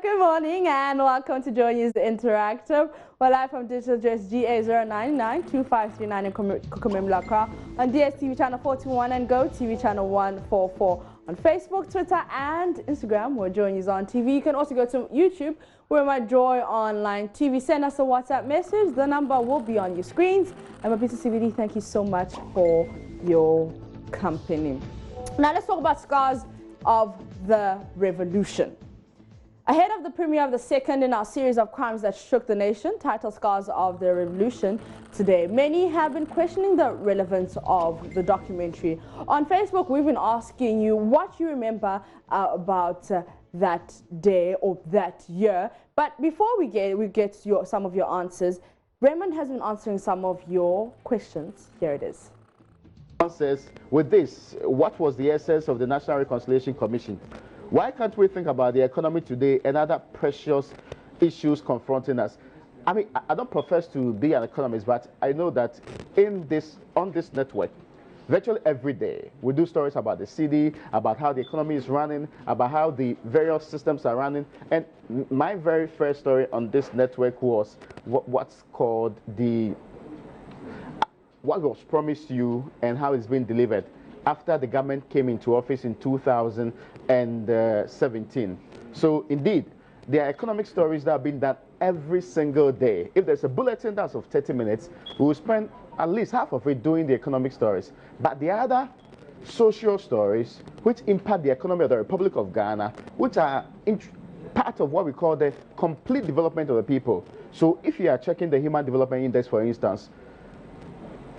good morning and welcome to Joy News Interactive. We're live from digital address GA0992539 in Kukumim on DSTV channel 41 and Go TV channel 144. On Facebook, Twitter and Instagram, we're Joy News on TV. You can also go to YouTube, where my Joy Online TV. Send us a WhatsApp message. The number will be on your screens. I'm Apisa CVD. Thank you so much for your company. Now let's talk about scars of the revolution. Ahead of the premiere of the second in our series of crimes that shook the nation, titled Scars of the Revolution, today, many have been questioning the relevance of the documentary. On Facebook, we've been asking you what you remember about that day or that year. But before we get some of your answers, Raymond has been answering some of your questions. Here it is. Says, with this, what was the essence of the National Reconciliation Commission? Why can't we think about the economy today and other precious issues confronting us? I mean, I don't profess to be an economist, but I know that on this network, virtually every day, we do stories about the city, about how the economy is running, about how the various systems are running. And my very first story on this network was what's called what was promised you and how it's been delivered after the government came into office in 2017. So indeed, there are economic stories that have been done every single day. If there's a bulletin that's of 30 minutes, we will spend at least half of it doing the economic stories. But the other social stories, which impact the economy of the Republic of Ghana, which are part of what we call the complete development of the people. So if you are checking the Human Development Index, for instance,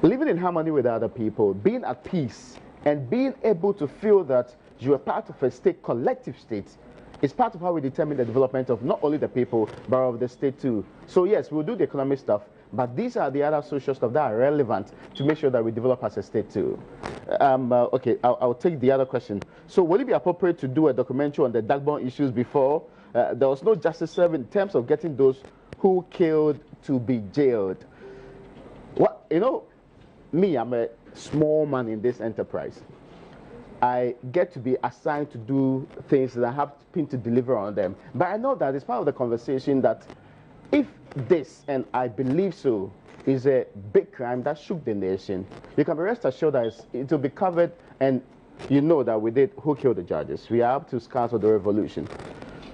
living in harmony with other people, being at peace, and being able to feel that you are part of a state, collective state, is part of how we determine the development of not only the people, but of the state too. So yes, we'll do the economic stuff, but these are the other social stuff that are relevant to make sure that we develop as a state too. Okay, I'll take the other question. So will it be appropriate to do a documentary on the Dagbon issues before? There was no justice served in terms of getting those who killed to be jailed. What, you know, me, I'm a small man in this enterprise. I get to be assigned to do things that I have to deliver on them. But I know that it's part of the conversation that if this, and I believe so, is a big crime that shook the nation, you can be rest assured that it will be covered, and you know that we did Who Killed the Judges. We are up to Scars of the Revolution.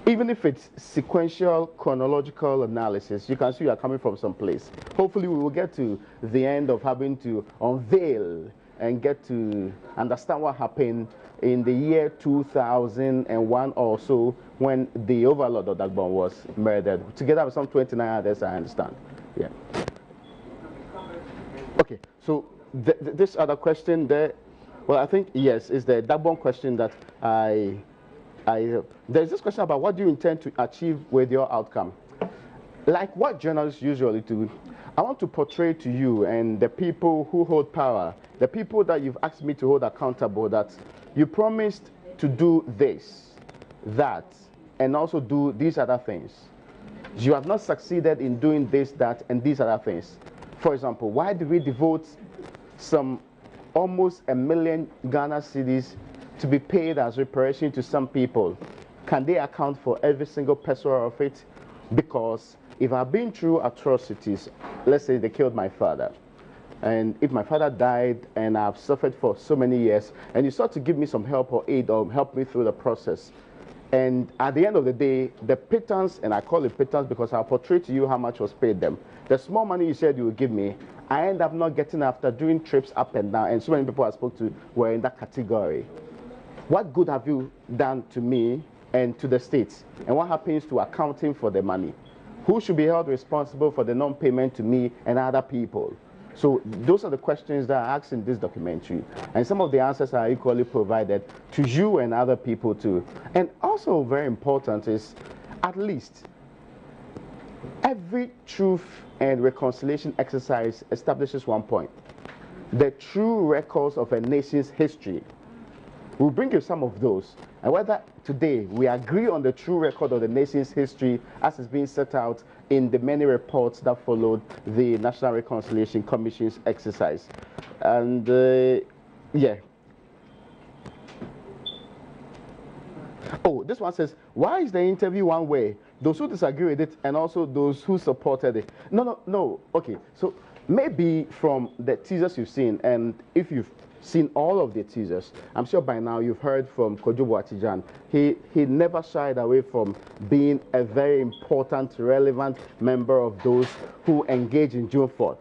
Even if it's sequential, chronological analysis, you can see you are coming from some place. Hopefully, we will get to the end of having to unveil and get to understand what happened in the year 2001 or so when the overlord of Dagbon was murdered, together with some 29 others, I understand. Yeah. Okay, so this other question there, well, I think, yes, is the Dagbon question that there's this question about what do you intend to achieve with your outcome. Like what journalists usually do, I want to portray to you and the people who hold power, the people that you've asked me to hold accountable, that you promised to do this, that, and also do these other things. You have not succeeded in doing this, that, and these other things. For example, why do we devote some almost 1 million Ghana cedis to be paid as reparation to some people? Can they account for every single peso of it? Because if I've been through atrocities, let's say they killed my father, and if my father died and I've suffered for so many years, and you start to give me some help or aid or help me through the process, and at the end of the day, the pittance, and I call it pittance because I'll portray to you how much was paid them, the small money you said you would give me, I end up not getting after doing trips up and down, and so many people I spoke to were in that category. What good have you done to me and to the states? And what happens to accounting for the money? Who should be held responsible for the non-payment to me and other people? So those are the questions that are asked in this documentary. And some of the answers are equally provided to you and other people too. And also very important is, at least, every truth and reconciliation exercise establishes one point: the true records of a nation's history. We'll bring you some of those, and whether today we agree on the true record of the nation's history as is being set out in the many reports that followed the National Reconciliation Commission's exercise. And yeah. Oh, this one says, why is the interview one way? Those who disagree with it and also those who supported it. No. Okay, so maybe from the teasers you've seen, and if you've seen all of the teasers, I'm sure by now you've heard from Kojo Boachijan. He never shied away from being a very important, relevant member of those who engage in June 4th.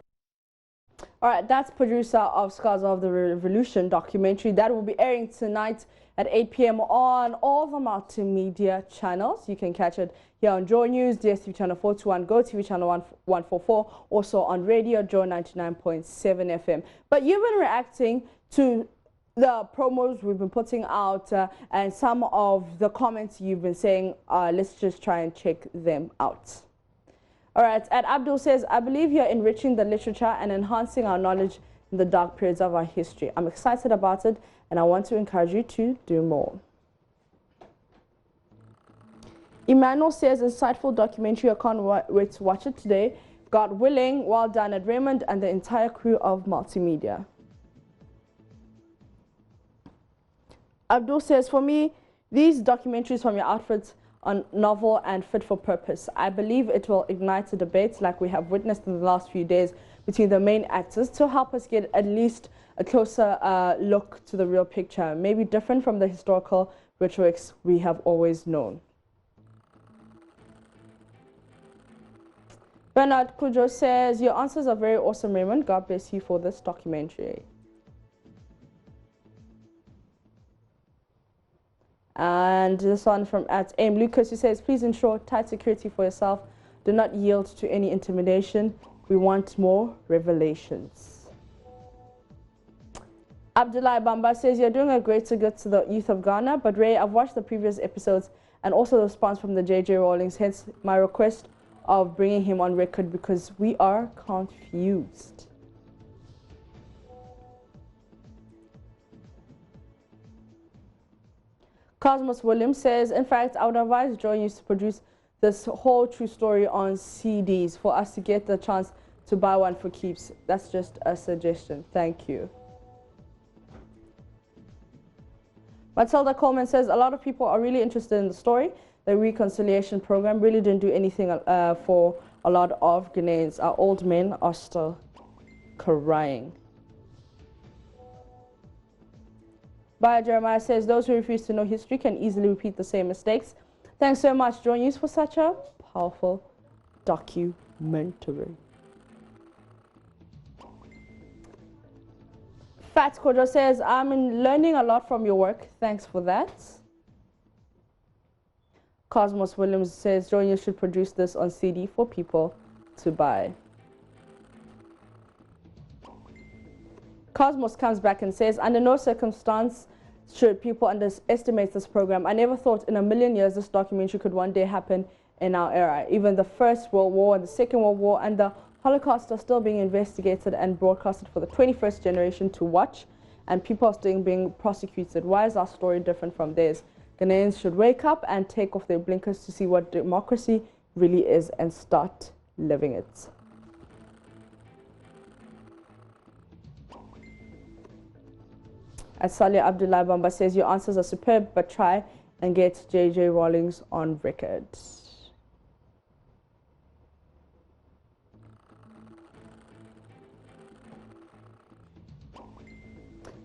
All right, that's producer of Scars of the Revolution documentary that will be airing tonight at 8 p.m. on all the multimedia channels. You can catch it here on Joy News, DSTV channel 421, Go TV channel 144, also on radio, Joy 99.7 FM. But you've been reacting to the promos we've been putting out and some of the comments you've been saying. Let's just try and check them out. All right, and Abdul says, I believe you're enriching the literature and enhancing our knowledge in the dark periods of our history. I'm excited about it, and I want to encourage you to do more. Emmanuel says, insightful documentary, I can't wait to watch it today. God willing, well done at Raymond and the entire crew of Multimedia. Abdul says, for me, these documentaries from your outfits are novel and fit for purpose. I believe it will ignite a debate like we have witnessed in the last few days between the main actors to help us get at least a closer look to the real picture, maybe different from the historical rhetorics we have always known. Bernard Kujo says, your answers are very awesome, Raymond. God bless you for this documentary. And this one from @AIM Lucas, who says, please ensure tight security for yourself. Do not yield to any intimidation. We want more revelations. Abdullah Bamba says, you're doing a great good to the youth of Ghana, but Ray, I've watched the previous episodes and also the response from the JJ Rawlings, hence my request of bringing him on record because we are confused. Cosmos Williams says, in fact, I would advise Joy News to produce this whole true story on CDs for us to get the chance to buy one for keeps. That's just a suggestion. Thank you. Matilda Coleman says, a lot of people are really interested in the story. The reconciliation program really didn't do anything for a lot of Ghanaians. Our old men are still crying. Baya Jeremiah says, those who refuse to know history can easily repeat the same mistakes. Thanks so much, Joy News, for such a powerful documentary. Fat Kojo says, I'm learning a lot from your work. Thanks for that. Cosmos Williams says, Joy News should produce this on CD for people to buy. Cosmos comes back and says, under no circumstance should people underestimate this program. I never thought in a million years this documentary could one day happen in our era. Even the First World War and the Second World War and the Holocaust are still being investigated and broadcasted for the 21st generation to watch, and people are still being prosecuted. Why is our story different from theirs? Ghanaians should wake up and take off their blinkers to see what democracy really is and start living it. As Salih Abdullah Bamba says, your answers are superb, but try and get JJ Rawlings on record.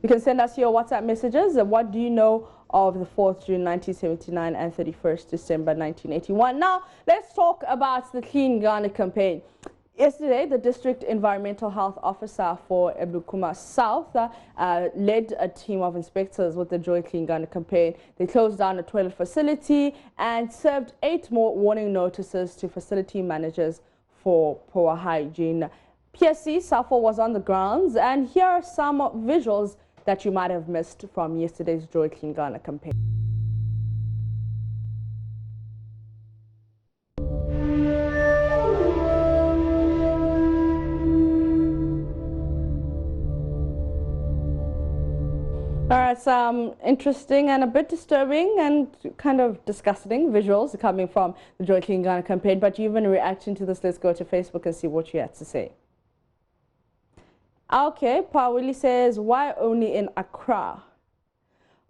You can send us your WhatsApp messages. What do you know of the 4th June 1979 and 31st December 1981? Now, let's talk about the Clean Ghana campaign. Yesterday, the District Environmental Health Officer for Ebukuma South led a team of inspectors with the Joy Clean Ghana campaign. They closed down a toilet facility and served 8 more warning notices to facility managers for poor hygiene. PSC Safo was on the grounds, and here are some visuals that you might have missed from yesterday's Joy Clean Ghana campaign. All right, some interesting and a bit disturbing and kind of disgusting visuals coming from the Joy Clean Ghana campaign, but you've been reacting to this. Let's go to Facebook and see what you had to say. Okay, Pawili says, why only in Accra?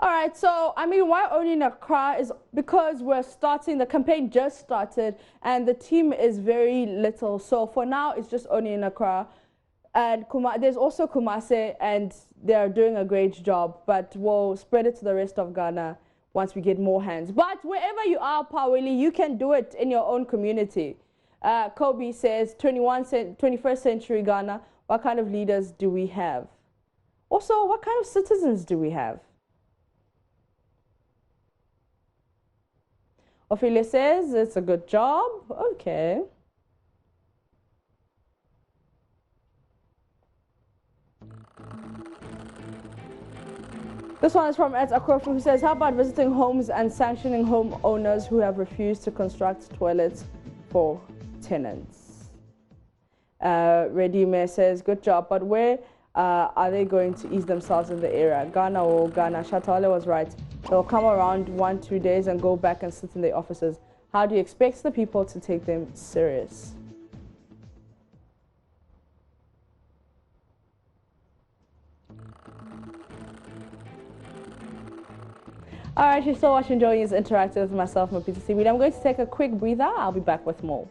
All right, so I mean, why only in Accra is because we're starting, the campaign just started and the team is very little. So for now, it's just only in Accra. And there's also Kumasi, and they're doing a great job, but we'll spread it to the rest of Ghana once we get more hands. But wherever you are, Paweli, you can do it in your own community. Kobe says, 21st century Ghana, what kind of leaders do we have? Also, what kind of citizens do we have? Ophelia says, it's a good job. Okay. This one is from Ed Akrofu, who says, how about visiting homes and sanctioning homeowners who have refused to construct toilets for tenants? Redime says, good job, but where are they going to ease themselves in the area? Ghana or Ghana? Shatale was right. They'll come around 1-2 days and go back and sit in their offices. How do you expect the people to take them serious? All right, you're still watching Joey is Interactive with myself, Mapita CBD. I'm going to take a quick breather. I'll be back with more.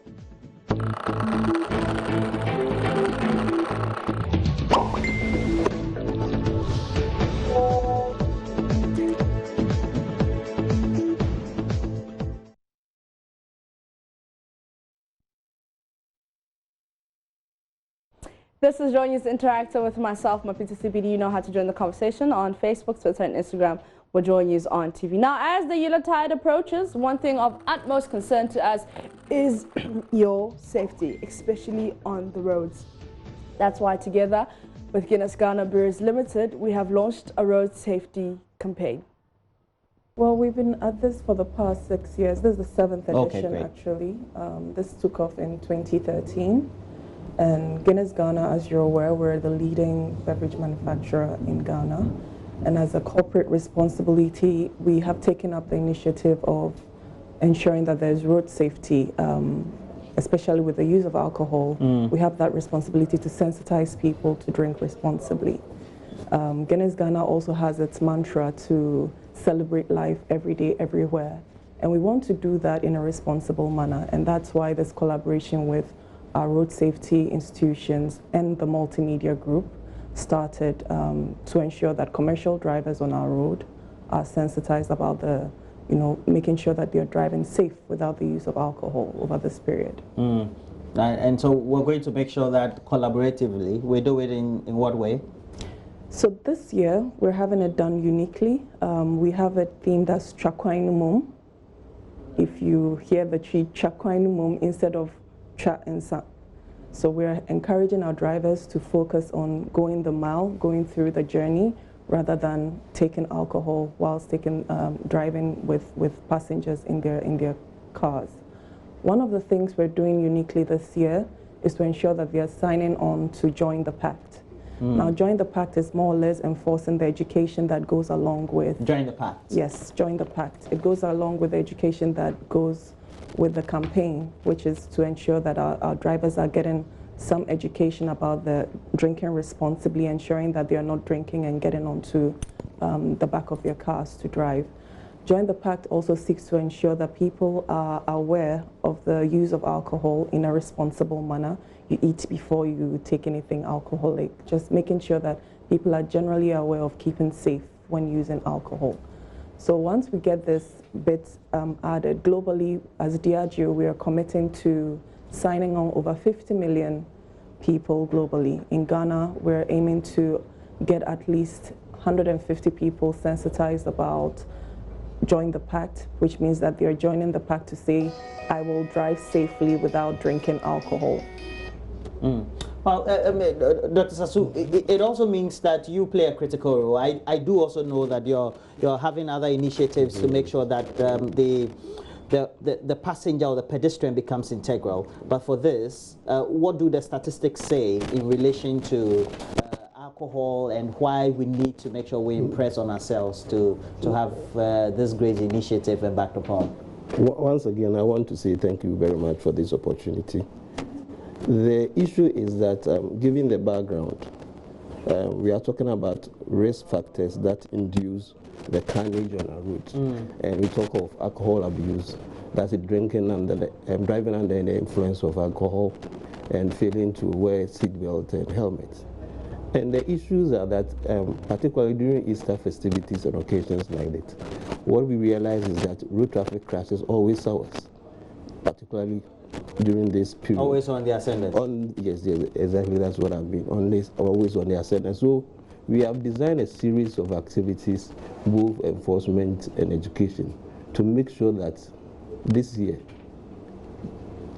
This is Joey is Interactive with myself, Mapita CBD. You know how to join the conversation on Facebook, Twitter, and Instagram. We're Joy News on TV. Now, as the Yuletide approaches, one thing of utmost concern to us is your safety, especially on the roads. That's why together with Guinness Ghana Breweries Limited, we have launched a road safety campaign. Well, we've been at this for the past 6 years. This is the 7th edition, Okay, actually. This took off in 2013. And Guinness Ghana, as you're aware, we're the leading beverage manufacturer in Ghana. And as a corporate responsibility, we have taken up the initiative of ensuring that there's road safety, especially with the use of alcohol. We have that responsibility to sensitize people to drink responsibly. Guinness Ghana also has its mantra to celebrate life every day, everywhere. And we want to do that in a responsible manner. And that's why this collaboration with our road safety institutions and the multimedia group started to ensure that commercial drivers on our road are sensitized about making sure that they're driving safe without the use of alcohol over this period. And so we're going to make sure that collaboratively, we do it in what way? So this year, we're having it done uniquely. We have it themed as Chakwainu Mum. If you hear the tree Chakwainu Mum instead of Cha and Sa. So we're encouraging our drivers to focus on going the mile, going through the journey, rather than taking alcohol whilst driving with passengers in their cars. One of the things we're doing uniquely this year is to ensure that we are signing on to Join the Pact. Now, Join the Pact is more or less enforcing the education that goes along with... Join the Pact? Yes, Join the Pact. It goes along with the education that goes with the campaign, which is to ensure that our drivers are getting some education about the drinking responsibly, ensuring that they are not drinking and getting onto the back of their cars to drive. Join the Pact also seeks to ensure that people are aware of the use of alcohol in a responsible manner. You eat before you take anything alcoholic, just making sure that people are generally aware of keeping safe when using alcohol. So once we get this bit added globally, as Diageo, we are committing to signing on over 50 million people globally. In Ghana, we're aiming to get at least 150 people sensitized about Join the Pact, which means that they are joining the pact to say, I will drive safely without drinking alcohol. Well, Dr. Sasu, it also means that you play a critical role. I do also know that you're having other initiatives to make sure that the passenger or the pedestrian becomes integral. But for this, what do the statistics say in relation to alcohol and why we need to make sure we impress on ourselves to have this great initiative embarked upon? Once again, I want to say thank you very much for this opportunity. The issue is that, given the background, we are talking about risk factors that induce the carnage on our roads. And we talk of alcohol abuse, that's it, drinking under the, driving under the influence of alcohol and failing to wear seatbelt and helmets. And the issues are that, particularly during Easter festivities and occasions like that, what we realize is that road traffic crashes always sours, particularly during this period. Always on the ascendant. Yes, exactly. That's what I've been always on the ascendant. So we have designed a series of activities, both enforcement and education, to make sure that this year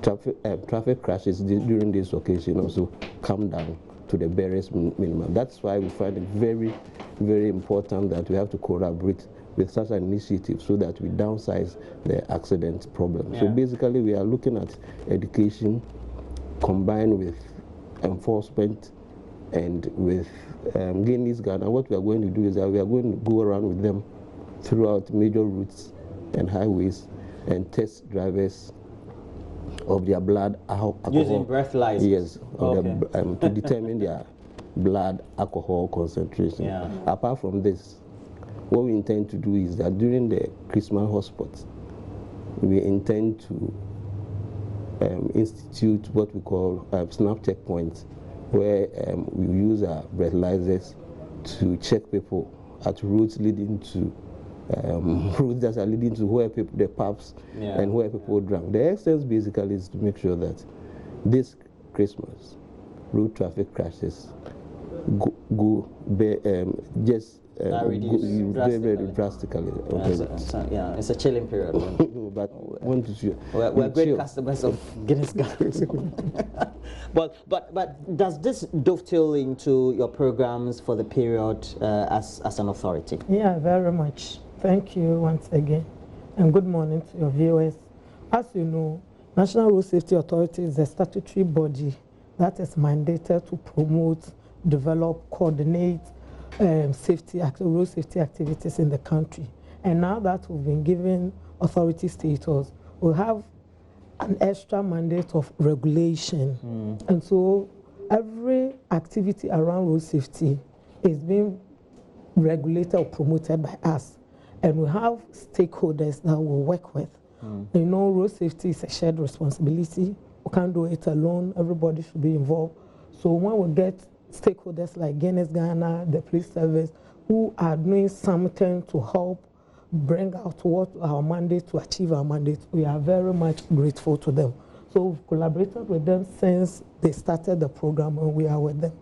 traffic crashes during this occasion also come down to the barest minimum. That's why we find it very, very important that we have to collaborate with such an initiative so that we downsize the accident problem. So basically we are looking at education combined with enforcement and with Guinness Ghana. What we are going to do is that we are going to go around with them throughout major routes and highways and test drivers of their blood alcohol. Using breathalyzers? Yes, to determine their blood alcohol concentration. Apart from this, what we intend to do is that during the Christmas hotspots, we intend to institute what we call snap checkpoints, where we use our breathalyzers to check people at routes leading to routes that are leading to where people, the pubs and where people drank. The essence basically is to make sure that this Christmas road traffic crashes just very drastically. It's a chilling period. But we're great customers of Guinness Ghana. But does this dovetail into your programs for the period as an authority? Yeah, very much. Thank you once again, and good morning to your viewers. As you know, National Road Safety Authority is a statutory body that is mandated to promote, develop, coordinate road safety activities in the country. And now that we've been given authority status, we have an extra mandate of regulation. And so every activity around road safety is being regulated or promoted by us. And we have stakeholders that we work with. You know, road safety is a shared responsibility. We can't do it alone. Everybody should be involved. So when we get stakeholders like Guinness Ghana, the police service, who are doing something to help bring out what our mandate, to achieve our mandate, we are very much grateful to them. So we've collaborated with them since they started the program, and we are with them.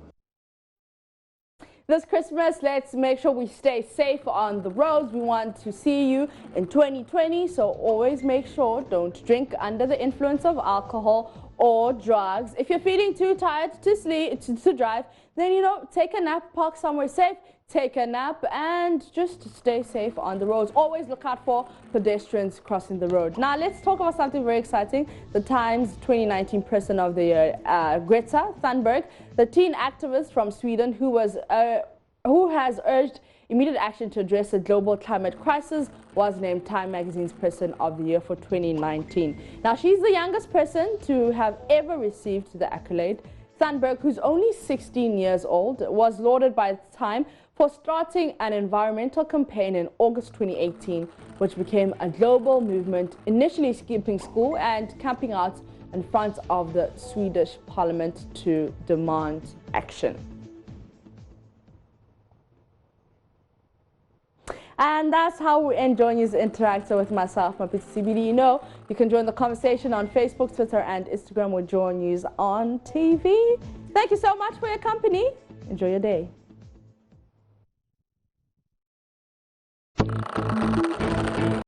This Christmas, let's make sure we stay safe on the roads. We want to see you in 2020, so always make sure don't drink under the influence of alcohol or drugs. If you're feeling too tired to sleep, to drive, then, you know, take a nap, park somewhere safe, take a nap, and just stay safe on the roads. Always look out for pedestrians crossing the road. Now, let's talk about something very exciting. The Times 2019 Person of the Year, Greta Thunberg, the teen activist from Sweden who has urged immediate action to address the global climate crisis, was named Time Magazine's Person of the Year for 2019. Now, she's the youngest person to have ever received the accolade. Thunberg, who's only 16 years old, was lauded by Time for starting an environmental campaign in August 2018, which became a global movement, initially skipping school and camping out in front of the Swedish parliament to demand action. And that's how we end Joy News Interactive with myself, Mapiti CBD. You know, you can join the conversation on Facebook, Twitter, and Instagram with Joy News on TV. Thank you so much for your company. Enjoy your day.